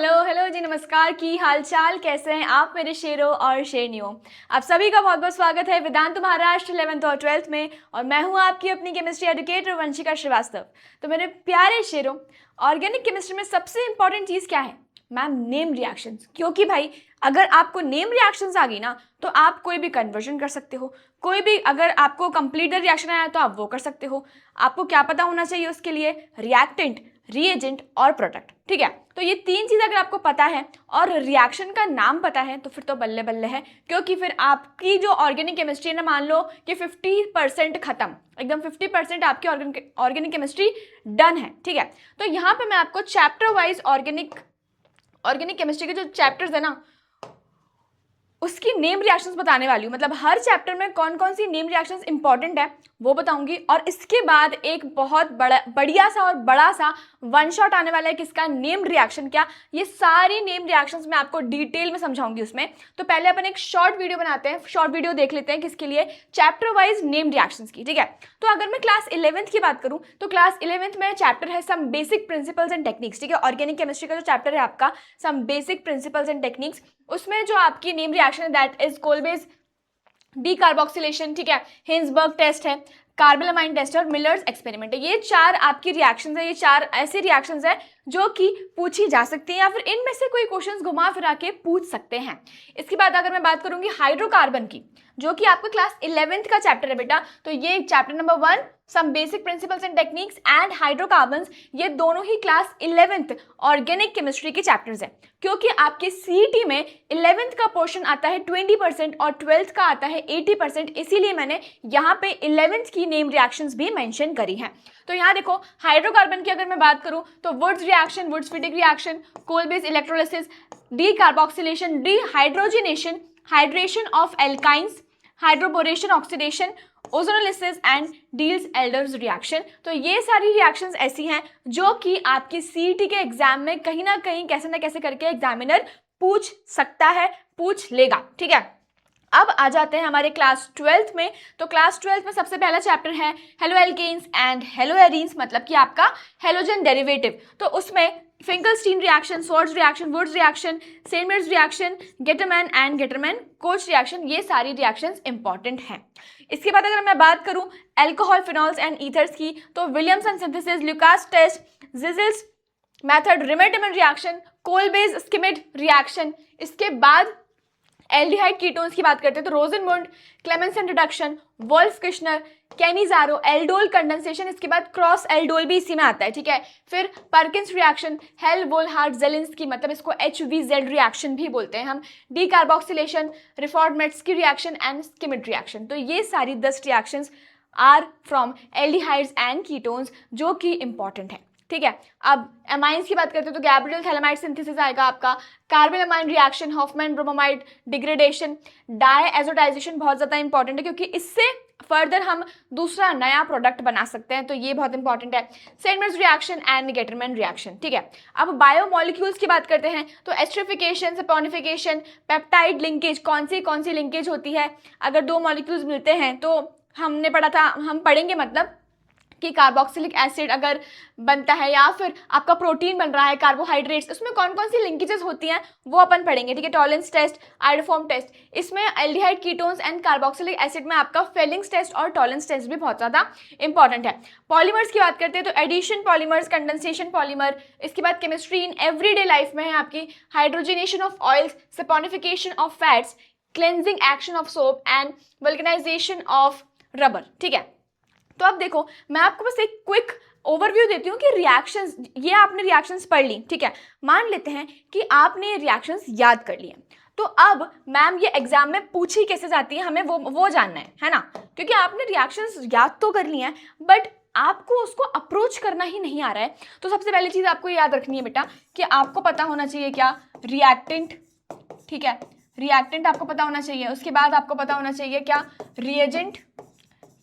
Hello hello जी, नमस्कार। की हालचाल, कैसे हैं आप मेरे शेरों और शेरनियों। आप सभी का बहुत बहुत स्वागत है वेदांत महाराष्ट्र 11th और 12th में, और मैं हूं आपकी अपनी केमिस्ट्री एजुकेटर वंशिका श्रीवास्तव। तो मेरे प्यारे शेरों, ऑर्गेनिक केमिस्ट्री में सबसे इंपॉर्टेंट चीज़ क्या है मैम? Name reactions. क्योंकि भाई अगर आपको नेम रिएक्शंस आ गई ना तो आप कोई भी कन्वर्जन कर सकते हो, कोई भी अगर आपको कंप्लीट रिएक्शन आया तो आप वो कर सकते हो। आपको क्या पता होना चाहिए उसके लिए? रिएक्टेंट, रीएजेंट और प्रोडक्ट। ठीक है, तो ये तीन चीज़ अगर आपको पता है और रिएक्शन का नाम पता है तो फिर तो बल्ले बल्ले है, क्योंकि फिर आपकी जो ऑर्गेनिक केमिस्ट्री है ना, मान लो कि 50% खत्म, एकदम 50% आपकी ऑर्गेनिक केमिस्ट्री डन है। ठीक है, तो यहाँ पे मैं आपको चैप्टर वाइज ऑर्गेनिक केमिस्ट्री के जो चैप्टर्स है ना उसकी नेम रिएक्शंस बताने वाली हूँ। मतलब हर चैप्टर में कौन कौन सी नेम रिएक्शंस इंपॉर्टेंट है वो बताऊंगी, और इसके बाद एक बहुत बढ़िया सा और बड़ा सा वन शॉट आने वाला है किसका? Name reaction. क्या ये सारी नेम रिएक्शंस मैं आपको डिटेल में समझाऊंगी उसमें। तो पहले अपन एक शॉर्ट वीडियो बनाते हैं, शॉर्ट वीडियो देख लेते हैं किसके लिए? चैप्टर वाइज नेम रिएक्शंस की। ठीक है, तो अगर मैं क्लास 11th की बात करूं तो क्लास 11th में चैप्टर है some basic principles and techniques. ठीक है, ऑर्गेनिक केमिस्ट्री का जो चैप्टर है आपका some basic principles and techniques, उसमें जो आपकी नेम रिएक्शन है दैट इज कोलबेज डीकार्बोक्सिलेशन, ठीक है, हिंसबर्ग टेस्ट है, कार्बेलामाइन टेस्ट है और मिलर्स एक्सपेरिमेंट है। ये चार आपकी रिएक्शंस है, ये चार ऐसे रिएक्शंस है जो कि पूछी जा सकती हैं या फिर इनमें से कोई क्वेश्चंस घुमा फिरा के पूछ सकते हैं। इसके बाद अगर मैं बात करूंगी हाइड्रोकार्बन की, जो कि आपका क्लास 11th का चैप्टर है बेटा, तो ये chapter number 1 some basic principles and techniques and hydrocarbons, ये दोनों ही क्लास 11th ऑर्गेनिक केमिस्ट्री के चैप्टर्स हैं। क्योंकि आपके सीईटी में 11th का पोर्शन आता है 20% और 12th का आता है 80%, इसीलिए मैंने यहाँ पे 11th की नेम रिएक्शंस भी मेंशन करी हैं। तो यहाँ देखो, हाइड्रोकार्बन की अगर मैं बात करूँ तो Wurtz reaction, Wurtz Fittig reaction, Kolbe's electrolysis, decarboxylation, dehydrogenation, hydration of alkynes, hydroboration oxidation, ozonolysis and Diels Alder's reaction. तो ये सारी रिएक्शंस ऐसी हैं जो कि आपकी सीईटी के एग्जाम में कहीं ना कहीं कैसे ना कैसे करके एग्जामिनर पूछ सकता है, पूछ लेगा। ठीक है, अब आ जाते हैं हमारे क्लास 12th में। तो क्लास 12th में सबसे पहला चैप्टर है haloalkanes and haloarenes, मतलब कि आपका हेलोजन डेरिवेटिव। तो उसमें Finkelstein reaction, Swarts reaction, Wurtz reaction, Sandmeyer's reaction, Gattermann and Gattermann Koch reaction, ये सारी रिएक्शंस इंपॉर्टेंट हैं। इसके बाद अगर मैं बात करूं अल्कोहल, फिनॉल्स एंड ईथर्स की, तो Williamson synthesis, Lucas test, Zeisel's method, Reimer Tiemann reaction, Kolbe's Schmitt reaction. इसके बाद एल्डिहाइड कीटोन्स की बात करते हैं तो Rosenmund, Clemmensen reduction, Wolff Kishner, Cannizzaro, aldol condensation, इसके बाद क्रॉस एल्डोल भी इसी में आता है। ठीक है, फिर पर्किंस रिएक्शन, हेल-वोल्हार्ट-जेलिंस्की, मतलब इसको HVZ रिएक्शन भी बोलते हैं हम, decarboxylation, Reformatsky reaction and Schmidt reaction. तो ये सारी 10 reactions are from aldehydes and ketones जो कि इंपॉर्टेंट है। ठीक है, अब एमाइंस की बात करते हैं तो गैब्रियल थैलामाइड सिंथेसिस आएगा आपका, कार्बेलामाइन रिएक्शन, हॉफमैन ब्रोमोमाइड डिग्रेडेशन, डायएजोडाइजेशन बहुत ज़्यादा इंपॉर्टेंट है क्योंकि इससे फर्दर हम दूसरा नया प्रोडक्ट बना सकते हैं, तो ये बहुत इंपॉर्टेंट है। सेलमेयर्स रिएक्शन एंड गेटरमैन रिएक्शन। ठीक है, अब बायोमोलिक्यूल्स की बात करते हैं तो एस्ट्रिफिकेशन, सपोनिफिकेशन, पेप्टाइड लिंकेज, कौन सी लिंकेज होती है अगर दो मॉलिक्यूल्स मिलते हैं, तो हमने पढ़ा था, हम पढ़ेंगे मतलब कि कार्बोक्सिलिक एसिड अगर बनता है या फिर आपका प्रोटीन बन रहा है, कार्बोहाइड्रेट्स, उसमें कौन कौन सी लिंकेजेस होती हैं वो अपन पढ़ेंगे। ठीक है, टॉलेंस टेस्ट, आइडोफॉर्म टेस्ट, इसमें aldehyde ketones and carboxylic acid में आपका फेलिंग्स टेस्ट और टॉलेंस टेस्ट भी बहुत ज़्यादा इंपॉर्टेंट है। पॉलीमर्स की बात करते हैं तो एडिशन पॉलीमर्स, कंडेंसेशन पॉलीमर, इसके बाद केमिस्ट्री इन एवरीडे लाइफ में है आपकी hydrogenation of oils, saponification of fats, cleansing action of soap and vulcanization of rubber. ठीक है, तो अब देखो मैं आपको बस एक क्विक ओवरव्यू देती हूँ कि रिएक्शंस, ये आपने रिएक्शंस पढ़ ली। ठीक है, मान लेते हैं कि आपने रिएक्शंस याद कर लिए, तो अब मैम ये एग्जाम में पूछी कैसे जाती है हमें वो जानना है ना, क्योंकि आपने रिएक्शंस याद तो कर लिए हैं बट आपको उसको अप्रोच करना ही नहीं आ रहा है। तो सबसे पहली चीज़ आपको याद रखनी है बेटा कि आपको पता होना चाहिए क्या? रिएक्टेंट। ठीक है, रिएक्टेंट आपको पता होना चाहिए। उसके बाद आपको पता होना चाहिए क्या? रिएजेंट,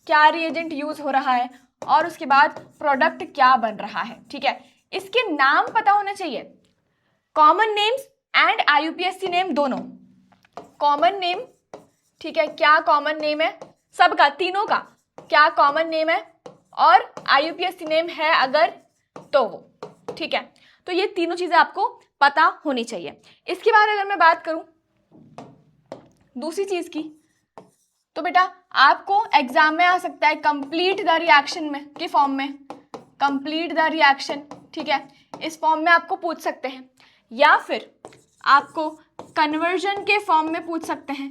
क्या रिएजेंट यूज हो रहा है, और उसके बाद प्रोडक्ट क्या बन रहा है। ठीक है, इसके नाम पता होने चाहिए, common names and IUPAC name दोनों। कॉमन नेम, ठीक है, क्या कॉमन नेम है सबका, तीनों का क्या कॉमन नेम है, और IUPAC नेम है अगर तो वो। ठीक है, तो ये तीनों चीजें आपको पता होनी चाहिए। इसके बाद अगर मैं बात करूं दूसरी चीज की, तो बेटा आपको एग्जाम में आ सकता है कंप्लीट द रिएक्शन में के फॉर्म में, कंप्लीट द रिएक्शन, ठीक है, इस फॉर्म में आपको पूछ सकते हैं, या फिर आपको कन्वर्जन के फॉर्म में पूछ सकते हैं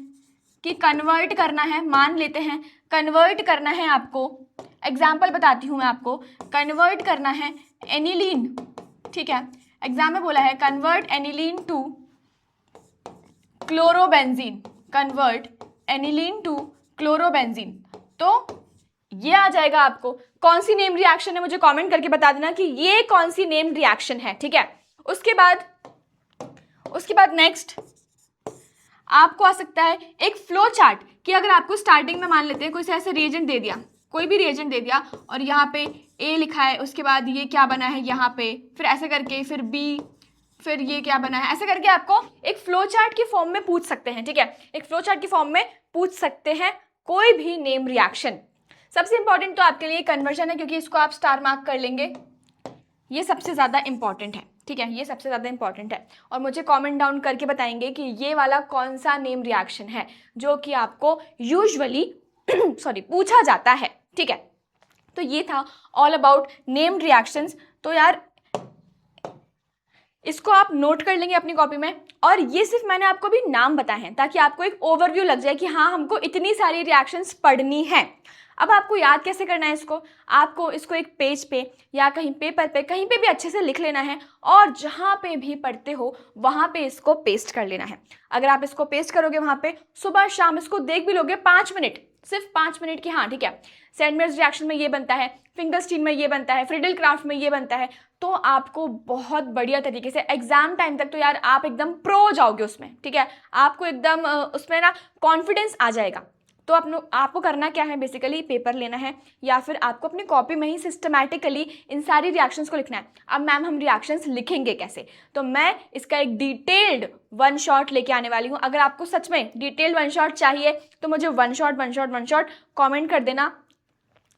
कि कन्वर्ट करना है, मान लेते हैं कन्वर्ट करना है आपको, एग्जाम्पल बताती हूँ मैं आपको, कन्वर्ट करना है एनिलीन, ठीक है, एग्जाम में बोला है convert aniline to chlorobenzene, convert aniline to chlorobenzene, तो ये आ जाएगा आपको। कौन सी नेम रिएक्शन है मुझे कमेंट करके बता देना कि ये कौन सी नेम रिएक्शन है, ठीक है। उसके बाद नेक्स्ट आपको आ सकता है एक फ्लो चार्ट, कि अगर आपको स्टार्टिंग में मान लेते हैं कोई से ऐसे रिएजेंट दे दिया, कोई भी रिएजेंट दे दिया और यहाँ पे ए लिखा है, उसके बाद ये क्या बना है यहाँ पे, फिर ऐसे करके फिर बी, फिर ये क्या बना है, ऐसे करके आपको एक फ्लो चार्ट के फॉर्म में पूछ सकते हैं, ठीक है, एक फ्लो चार्ट के फॉर्म में पूछ सकते हैं कोई भी नेम रिएक्शन। सबसे इंपॉर्टेंट तो आपके लिए कन्वर्जन है, क्योंकि इसको आप स्टार मार्क कर लेंगे, ये सबसे ज़्यादा इंपॉर्टेंट है, ठीक है, ये सबसे ज़्यादा इंपॉर्टेंट है। और मुझे कमेंट डाउन करके बताएंगे कि ये वाला कौन सा नेम रिएक्शन है जो कि आपको यूजुअली सॉरी पूछा जाता है, ठीक है। तो ये था ऑल अबाउट नेम रिएक्शंस। तो यार इसको आप नोट कर लेंगे अपनी कॉपी में, और ये सिर्फ मैंने आपको भी नाम बताए हैं ताकि आपको एक ओवरव्यू लग जाए कि हाँ हमको इतनी सारी रिएक्शंस पढ़नी है। अब आपको याद कैसे करना है इसको, आपको इसको एक पेज पे या कहीं पेपर पे कहीं पे भी अच्छे से लिख लेना है, और जहाँ पे भी पढ़ते हो वहाँ पे इसको पेस्ट कर लेना है। अगर आप इसको पेस्ट करोगे वहाँ पे, सुबह शाम इसको देख भी लोगे 5 मिनट, सिर्फ 5 मिनट की, हाँ ठीक है, सैंडविच रिएक्शन में ये बनता है, फिंगरस्टीन में ये बनता है, फ्रिडल क्राफ्ट में ये बनता है, तो आपको बहुत बढ़िया तरीके से एग्जाम टाइम तक तो यार आप एकदम प्रो हो जाओगे उसमें, ठीक है, आपको एकदम उसमें ना कॉन्फिडेंस आ जाएगा। तो आपको करना क्या है, बेसिकली पेपर लेना है या फिर आपको अपनी कॉपी में ही सिस्टमैटिकली इन सारी रिएक्शंस को लिखना है। अब मैम हम रिएक्शंस लिखेंगे कैसे, तो मैं इसका एक डिटेल्ड वन शॉट लेके आने वाली हूँ। अगर आपको सच में डिटेल्ड वन शॉट चाहिए तो मुझे वन शॉट कमेंट कर देना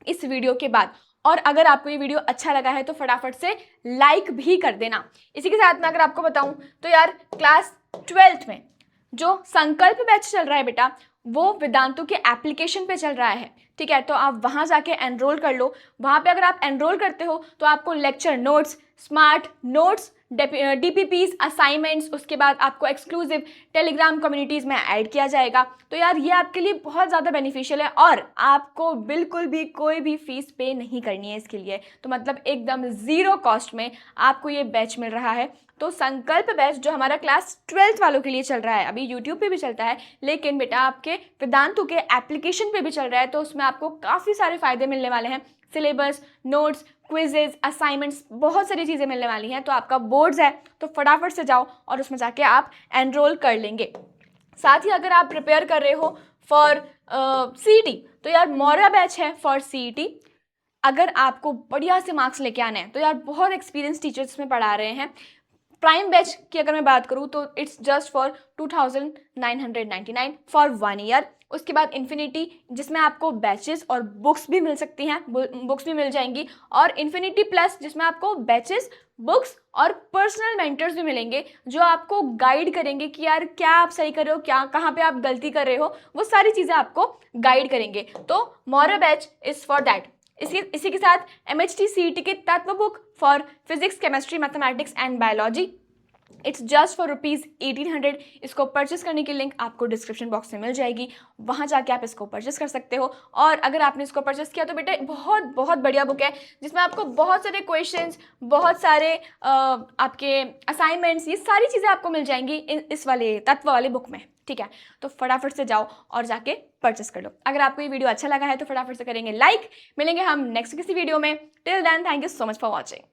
इस वीडियो के बाद, और अगर आपको ये वीडियो अच्छा लगा है तो फटाफट से लाइक भी कर देना। इसी के साथ में अगर आपको बताऊं तो यार क्लास 12th में जो संकल्प बैच चल रहा है बेटा, वो वेदांतु के एप्लीकेशन पे चल रहा है, ठीक है, तो आप वहाँ जाके एनरोल कर लो। वहाँ पे अगर आप एनरोल करते हो तो आपको lecture notes, smart notes, DPPs, assignments, उसके बाद आपको एक्सक्लूसिव टेलीग्राम कम्युनिटीज़ में ऐड किया जाएगा। तो यार ये आपके लिए बहुत ज़्यादा बेनिफिशियल है, और आपको बिल्कुल भी कोई भी फीस पे नहीं करनी है इसके लिए, तो मतलब एकदम ज़ीरो कॉस्ट में आपको ये बैच मिल रहा है। तो संकल्प बैच जो हमारा क्लास 12th वालों के लिए चल रहा है, अभी यूट्यूब पे भी चलता है, लेकिन बेटा आपके वेदांतु के एप्लीकेशन पे भी चल रहा है, तो उसमें आपको काफ़ी सारे फ़ायदे मिलने वाले हैं। सिलेबस, नोट्स, क्विजेज, असाइनमेंट्स, बहुत सारी चीज़ें मिलने वाली हैं। तो आपका बोर्ड्स है तो फटाफट से जाओ और उसमें जाके आप एनरोल कर लेंगे। साथ ही अगर आप प्रिपेयर कर रहे हो फॉर CET, तो यार मौर्या बैच है फॉर CET। अगर आपको बढ़िया से मार्क्स लेके आने हैं तो यार बहुत एक्सपीरियंस टीचर्स में पढ़ा रहे हैं। प्राइम बैच की अगर मैं बात करूँ तो it's just for 2999 for 1 year. उसके बाद इन्फिनिटी, जिसमें आपको बैचेस और बुक्स भी मिल सकती हैं, बुक्स भी मिल जाएंगी, और इन्फिनिटी प्लस जिसमें आपको बैचेस, बुक्स और पर्सनल मेंटर्स भी मिलेंगे जो आपको गाइड करेंगे कि यार क्या आप सही कर रहे हो, क्या कहाँ पे आप गलती कर रहे हो, वो सारी चीज़ें आपको गाइड करेंगे। तो Maurya batch is for that. इसी के साथ MHT CET के तत्व book for physics, chemistry, mathematics and biology, it's just for ₹1800। इसको परचेस करने की लिंक आपको डिस्क्रिप्शन बॉक्स में मिल जाएगी, वहाँ जाके आप इसको परचेस कर सकते हो। और अगर आपने इसको परचेस किया तो बेटा बहुत बहुत बढ़िया बुक है, जिसमें आपको बहुत सारे क्वेश्चंस, बहुत सारे आपके असाइनमेंट्स, ये सारी चीज़ें आपको मिल जाएंगी इस वाले तत्व वाले बुक में, ठीक है। तो फटाफट से जाओ और जाके परचेस कर लो। अगर आपको ये वीडियो अच्छा लगा है तो फटाफट से करेंगे लाइक। मिलेंगे हम नेक्स्ट किसी वीडियो में। Till then, thank you so much for watching.